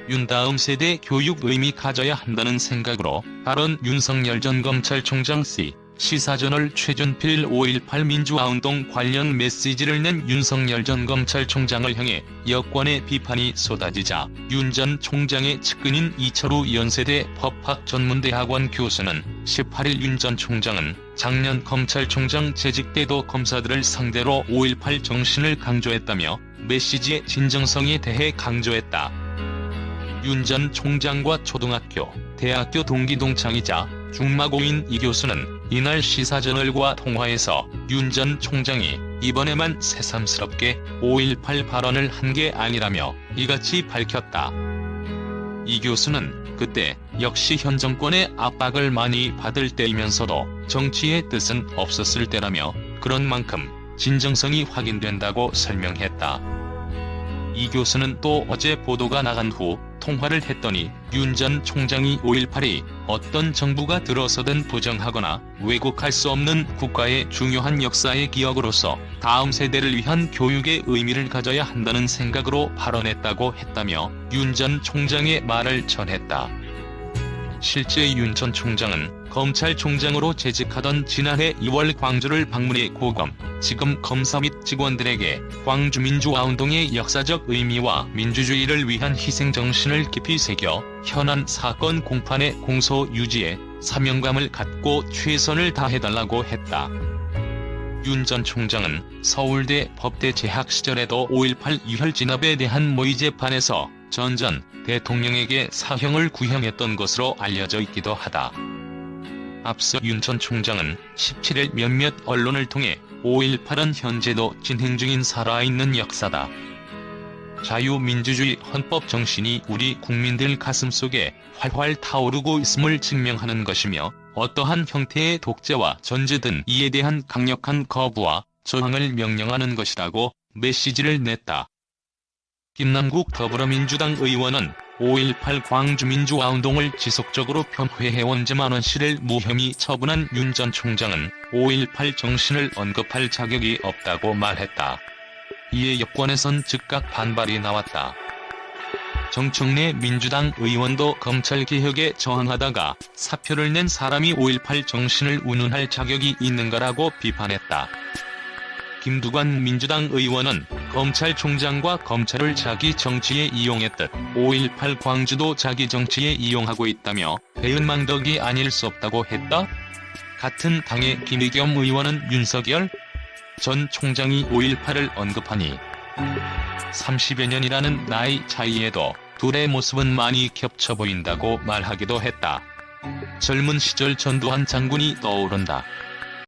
윤다음 세대 교육 의미 가져야 한다는 생각으로 발언. 윤석열 전 검찰총장 시사저널 최준필 5.18 민주화운동 관련 메시지를 낸 윤석열 전 검찰총장을 향해 여권의 비판이 쏟아지자 윤 전 총장의 측근인 이철우 연세대 법학전문대학원 교수는 18일 윤 전 총장은 작년 검찰총장 재직 때도 검사들을 상대로 5.18 정신을 강조했다며 메시지의 진정성에 대해 강조했다. 윤 전 총장과 초등학교, 대학교 동기 동창이자 중마고인 이 교수는 이날 시사저널과 통화에서 윤 전 총장이 이번에만 새삼스럽게 5.18 발언을 한 게 아니라며 이같이 밝혔다. 이 교수는 그때 역시 현 정권의 압박을 많이 받을 때이면서도 정치의 뜻은 없었을 때라며 그런 만큼 진정성이 확인된다고 설명했다. 이 교수는 또 어제 보도가 나간 후 통화를 했더니 윤 전 총장이 5.18이 어떤 정부가 들어서든 부정하거나 왜곡할 수 없는 국가의 중요한 역사의 기억으로서 다음 세대를 위한 교육의 의미를 가져야 한다는 생각으로 발언했다고 했다며 윤 전 총장의 말을 전했다. 실제 윤 전 총장은 검찰총장으로 재직하던 지난해 2월 광주를 방문해 고검, 지검 검사 및 직원들에게 광주 민주화운동의 역사적 의미와 민주주의를 위한 희생정신을 깊이 새겨 현안 사건 공판의 공소 유지에 사명감을 갖고 최선을 다해달라고 했다. 윤 전 총장은 서울대 법대 재학 시절에도 5.18 유혈 진압에 대한 모의 재판에서 전 대통령에게 사형을 구형했던 것으로 알려져 있기도 하다. 앞서 윤 전 총장은 17일 몇몇 언론을 통해 5.18은 현재도 진행 중인 살아있는 역사다. 자유민주주의 헌법 정신이 우리 국민들 가슴속에 활활 타오르고 있음을 증명하는 것이며 어떠한 형태의 독재와 전제든 이에 대한 강력한 거부와 저항을 명령하는 것이라고 메시지를 냈다. 김남국 더불어민주당 의원은 5.18 광주민주화운동을 지속적으로 편회해온 김만원 씨를 무혐의 처분한 윤 전 총장은 5.18 정신을 언급할 자격이 없다고 말했다. 이에 여권에선 즉각 반발이 나왔다. 정청래 민주당 의원도 검찰개혁에 저항하다가 사표를 낸 사람이 5.18 정신을 운운할 자격이 있는가라고 비판했다. 김두관 민주당 의원은 검찰총장과 검찰을 자기 정치에 이용했듯 5.18 광주도 자기 정치에 이용하고 있다며 배은망덕이 아닐 수 없다고 했다. 같은 당의 김의겸 의원은 윤석열 전 총장이 5.18을 언급하니 30여 년이라는 나이 차이에도 둘의 모습은 많이 겹쳐 보인다고 말하기도 했다. 젊은 시절 전두환 장군이 떠오른다.